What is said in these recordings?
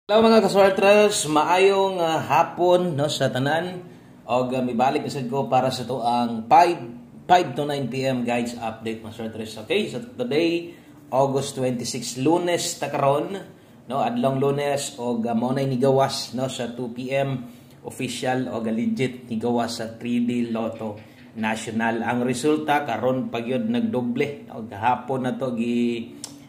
Hello mga kaswarters, maayong hapon no sa tanan og mibalik isad ko para sa to ang 5 to 9 PM guys update mga kaswarters. Okay, so today August 26 Lunes ta karon no adlong Lunes og mao nay nigawas no sa 2 PM official og legit nigawas sa 3D Lotto National. Ang resulta karon pagyud nagdoble no gahapon na to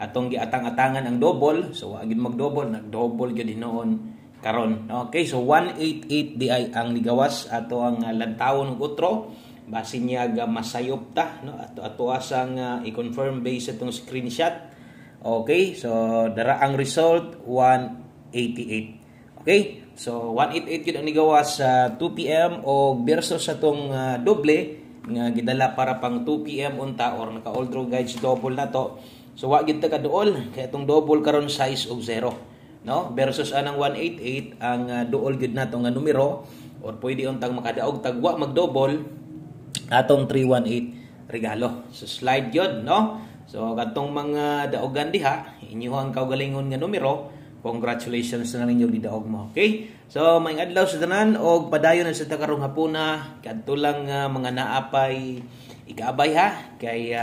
atong giatang-atangan ang double, so agid mag-double, nag-double gyud hinoon karon. Okay, so 188 di ay ang nigawas ato ang lantawon ug utro basin niya masayop ta no ato asang i-confirm based atong screenshot. Okay, so dara ang result 188. Okay, so 188 gyud ang nigawas sa 2 PM og versus atong doble nga gidala para pang 2 PM unta or naka all draw guides double na to. So wa gid ta kaduol kay itong double karon size og 0 no versus anang 188 ang duol gid nato nga numero or pwede untang makadaog tag wa mag-double atong 318 regalo. So slide yun no. So katong mga daogan diha inyohang kaugalingon nga numero, congratulations na ninyo gidaog mo. Okay? So may adlaw sa tanan og padayon na sa karong hapuna kadto lang mga naapay ikaabay ha kay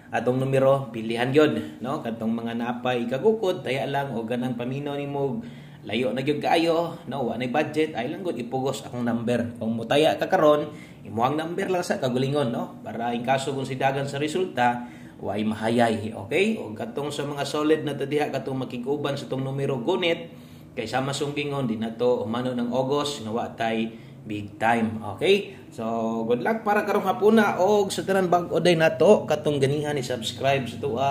atong numero pilihan yon no kadtong mga napay kagukod taya lang o ganang paminaw nimo layo na gyud kaayo no wa nay budget ay lang gud ipugos akong number kung mutaya ka karon imuhang number lang sa kagulingon no para in kaso kung sidagan sa resulta way mahayay. Okay, o katong sa mga solid na tadiha katong makiguban sa tong numero gunit kay sama sunggingon din nato umano ng August nga wa tay big time. Okay? So, good luck para karong hapuna og sa tanan bag-o day nato katong ganihan ni subscribe sa tuwa.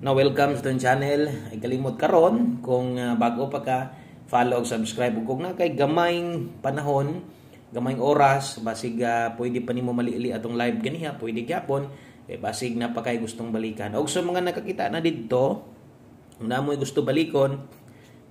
Na welcome sa tong channel. Ay kalimot karon kung bag-o pa ka follow og subscribe ug kung na kay gamayng panahon, gamayng oras basig pwede pa nimo maliili atong live ganiha, pwede gyapon kay basig na pa kay gustong balikan. Og sa mga nakakita na didto, kung namoy gusto balikon,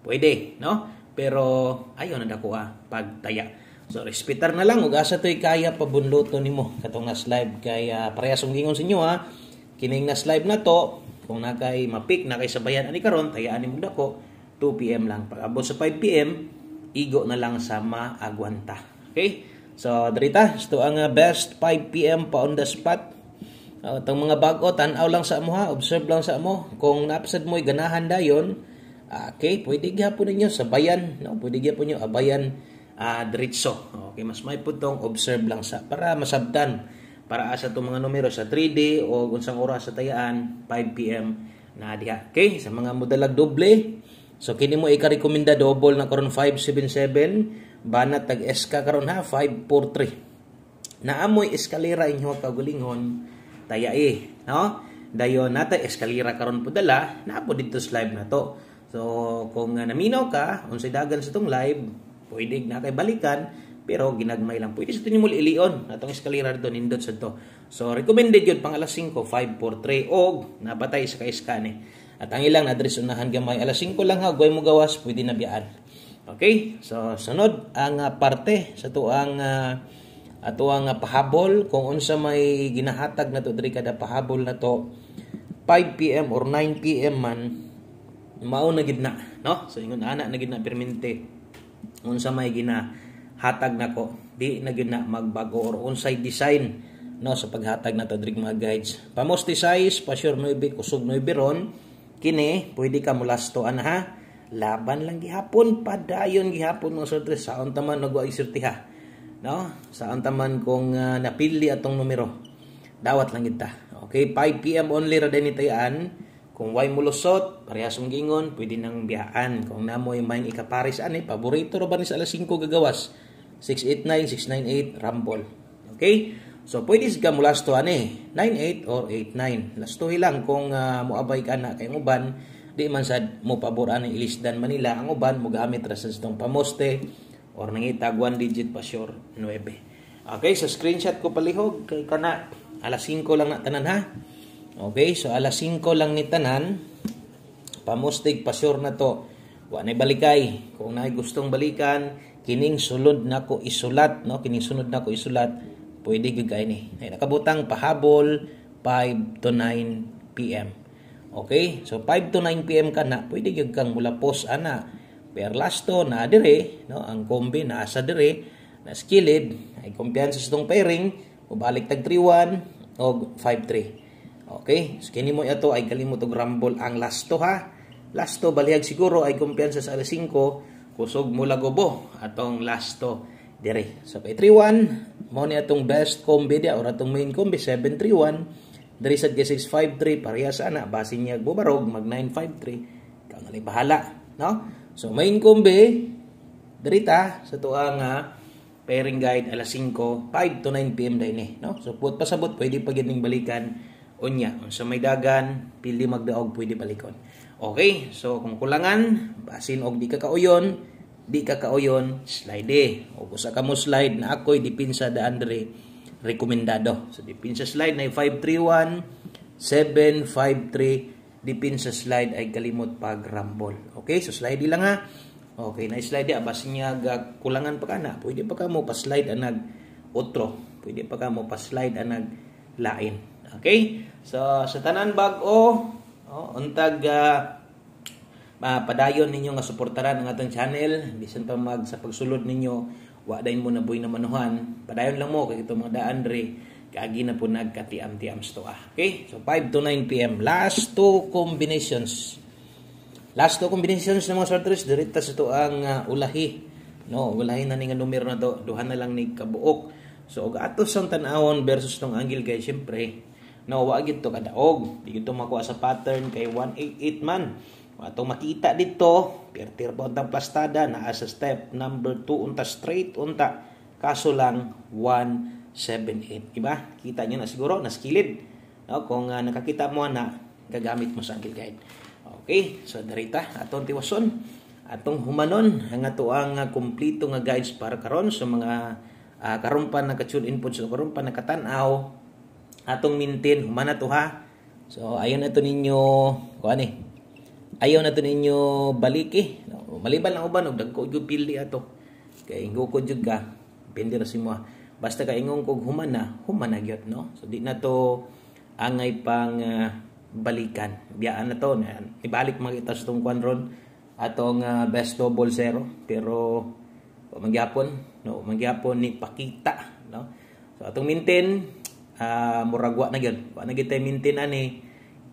pwede, no? Pero ayo na dako pagtaya. So, respetar na lang. Ug asa to'y kaya pabunluto nimo katong nas live. Kay parehas ang gingon sa inyo ha. Kining nas live na to, kung nakay mapik, nakay sabayan ani karon, tayaan nimo dako, 2 PM lang. Pag abot sa 5 PM, igo na lang sa maagwanta. Okay? So, drita, ito ang best 5 PM pa on the spot. Itong mga bago, tanaw lang sa amo ha, observe lang sa amo. Kung napasad mo'y ganahan dayon, okay, pwede gyapon ninyo sabayan, no? Pwede gyapon niyo abayan diretso. Okay, mas may putong observe lang sa para masabtan para sa itong mga numero sa 3D o unsang oras sa tayaan 5 PM na diha. Okay, sa mga modalag doble, so kini mo ika-rekomenda double na karon 577 banat tag SK karon ha 543. Naamoy eskalera inyo kaugalingon tayai, no? Dayon nata eskalera karon pudala na po dito sa live na to. So kung naminaw ka unsay dagan sa tong live, pwede na kay balikan pero ginagmay lang. Pwede sa tinyo mo ilion atong eskalera dito nindot sa to. So recommended yun pang alas 5 543 og napatay sa kaiska ni. At ang ilang address unahan gamay alas 5 lang ha goy mo gawas pwede na biyaan. Okay? So sunod ang parte sa tuang ato ang pahabol kung unsa may ginahatag na to diri kada pahabol na to 5 PM or 9 PM man mao na gid na no. So ingon ana na gid na permente unsa may ginahatag nako di na gyud na magbago or unsay design no sa paghatag nato diri mga guides. Pamosti size pa-sure 9 kusog 9 ron kini pwede ka mulastoan ha. Laban lang gihapon padayon gihapon mga sortes sa taman nagwa isertiha no sa taman kung napili atong numero dawat lang kita. Okay, 5 PM only ra din itayaan. Kung way mulusot, parehas mong gingon, pwede nang biyaan. Kung namoy may ikaparis ani, paborito ra ba ni sa alas 5 gagawas? 689, 698, Rumble. Okay? So, pwede ka mulasto ani, 98 or 89. Lastohi lang kung muabay ka na kay uban, di man sad mo pabor ani ilisdan Manila, ang uban mo gamit ra sa itong pamoste or nangitag 1 digit pa sure 9. Okay, so screenshot ko palihog kay kana alas 5 lang na tanan ha. Okay, so alas 5 lang ni tanan. Pamustig pa-sure na to. Wa nay balikay. Kung nay gustong balikan, kining sulod nako isulat, no? Kining sunod nako isulat, pwede gyud kay ni. Ay nakabutang pahabol 5 to 9 PM. Okay? So 5 to 9 PM ka na, pwede gyud kang mulapos ana Per lasto na dire, no, ang kombi na asa dire, na skilled, ay kumpiyansa sa itong pairing, mabalik tag 3-1 o 5-3. Okay, so kini mo ito ay kalimot og rumble ang lasto ha. Lasto balihag siguro ay kumpiyansa sa alas 5, kusog mo lagobo atong lasto dire. So kay 3-1, mo ni atong best kombi dia or atong main kombi 7-3-1. Diri sad kay 6-5-3 parehas ana basin niya bubarog mag 9-5-3. Ikaw na lang bahala, no? So main kombi dirita sa tuang pairing guide alas 5, 5 to 9 PM din eh, no? So put pasabot pwede pa gining balikan unya. Sa may dagan pili magdaog pwede balikon. Okay, so kung kulangan basin og di ka kauyon slide o usa ka mo slide na ako'y dipinsa daan diri rekomendado. So dipinsa slide na 5-3-1 7-5-3 dipinsa slide ay kalimot pag rumble. Okay, so slide lang ha. Okay, na slide ya basin niya kulangan pa kana pwede pa ka mo pa slide anag otro, pwede pa ka mo pa slide anag lain. Okay, so sa tanan bag-o untag padayon ninyo nga suportaran ang atong channel bisan pa mag sa pagsulod ninyo wa dayon mo na buy na manuhan, padayon lang mo kay itong mga daan dre kaagi na po nagkatiam-tiam sto Okay, so 5 to 9 PM last two combinations ng mga sorters dirita sa to ang ulahi, no? Ulahi na ni nga numero na to duha na lang ni kabuok. So og atos ang tan-awon versus tong angle guys, syempre no, wa gid to kadaog. Di gid to makuha sa pattern kay 188 man. Atong makita dito, pertir pa untang plastada naa sa step number 2 unta straight unta. Kaso lang 178, diba? Kita niyo na siguro na skilled. No, kung nakakita mo na gagamit mo sa angle guide. Okay, so darita atong tiwason, atong humanon ang ato ang kompleto nga guides para karon sa mga karumpan na ka-tune input so karumpan na katan-aw atong maintain humana to ha. So ayon na to ninyo kuan ayaw na to ninyo baliki, no? Maliban lang uban og dagko gyud pili ato kay ingo ko jud ka depende ra si mo basta ka ingong kog humana gyud, no? So di na to angay pang balikan biyaan na to ibalik makita sa tong kuan ron atong best double zero pero magyapon ni pakita, no? So atong maintain muragwa na gyud wa na gyud tay maintain ani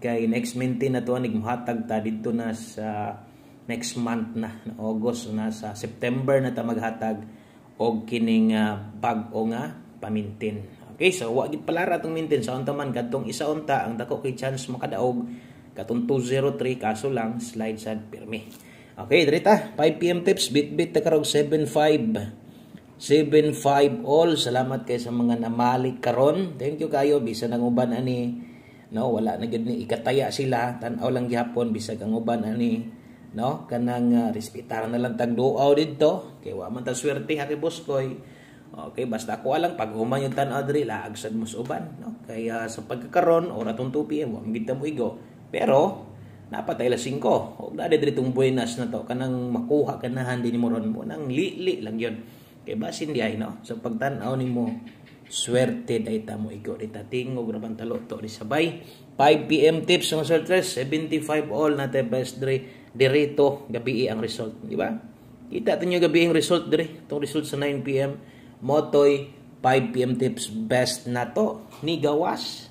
kay next maintain na to anig muhatag ta didto na sa next month na August na sa September na ta maghatag og kining bag-o nga pamintin. Okay, so wa gid palara atong maintain sa unta man kadtong isa unta ang dako kay chance makadaog katong 203 kaso lang slide sad pirmi. Okay, dirita 5 PM tips bit ta karog 7-5 all. Salamat kay sa mga namalik karon. Thank you kayo bisan ang uban ani, no, wala na gid ni ikataya sila tan-aw lang gihapon bisag ang uban ani, no, kanang respetaran na lang tag duaw didto kay wa man ta swerte ha kay Boskoy. Okay, basta ako lang pag human yung tan-aw diri laag sad mo sa uban, no, kaya sa pagkakaron or atong 2 PM wa magita mo igo pero napatay la 5 og na diri tong buenas na to kanang makuha kanahan din mo ron mo nang li lang yon kay basin di ay, no, sa pagtan-aw nimo swerte dayta mo igo dita tingog ra bang talo to di sabay. 5 PM tips mga sorters 75 all na te best dirito gabi ang result, di ba? Kita tinyo gabi ang result dire tong result sa 9 PM motoy 5 PM tips best na to ni gawas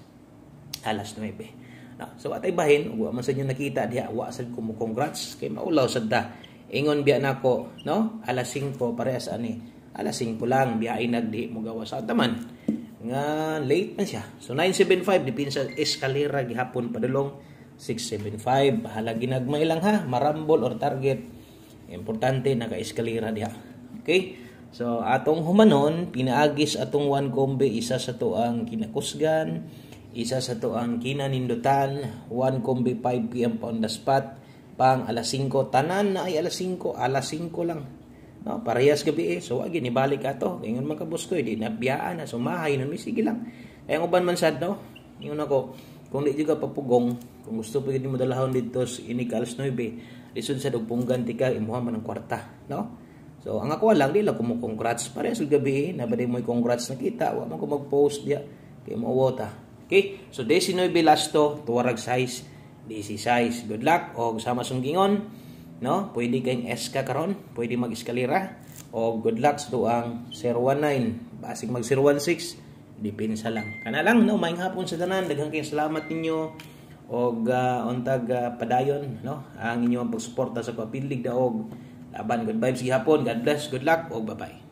alas 9. So atay bahin wa man sa inyo nakita diha wa sad ko mo congrats kay maulaw sad da ingon biya nako, no, alas 5 parehas ani alas 5 lang biyain nagdi mo gawas sa taman nga late man siya. So 975 dipin sa eskalera gihapon padulong 675 bahala ginagmay lang ha marambol or target importante naka eskalera diha. Okay, so atong humanon pinaagis atong 1 kombe isa sa to ang kinakusgan isa sa to ang kinanindutan 1 kombe 5 PM pa on the spot pang alas 5 tanan na ay alas 5 lang, no, parehas gabi so wag ni balik ato ingon man ka Boskoy di nabiyaan na sumahay na sige lang ay ang uban man sad, no, ingon ako kung di juga papugong kung gusto pa gid mo dalahon dito ini ka alas 9 lisod sa dugpunggan tika imuha man ang kwarta, no. So ang ako lang di lang ko mo congrats parehas gabi na baday mo congrats nakita wa man ko mag-post dia kay mo wota. Okay, so 19 lasto tuwarag size 16. Good luck o sama sunggingon no? Pwede kayong S ka karon, pwede mag-eskalera o good luck sa tuang 019, basig mag 016, depensa lang. Kana lang no, maayong hapon sa tanan, daghang kayong salamat ninyo og untag padayon no ang inyong pagsuporta sa Papilig Daog laban. Good vibes gihapon, God bless, good luck og bye-bye.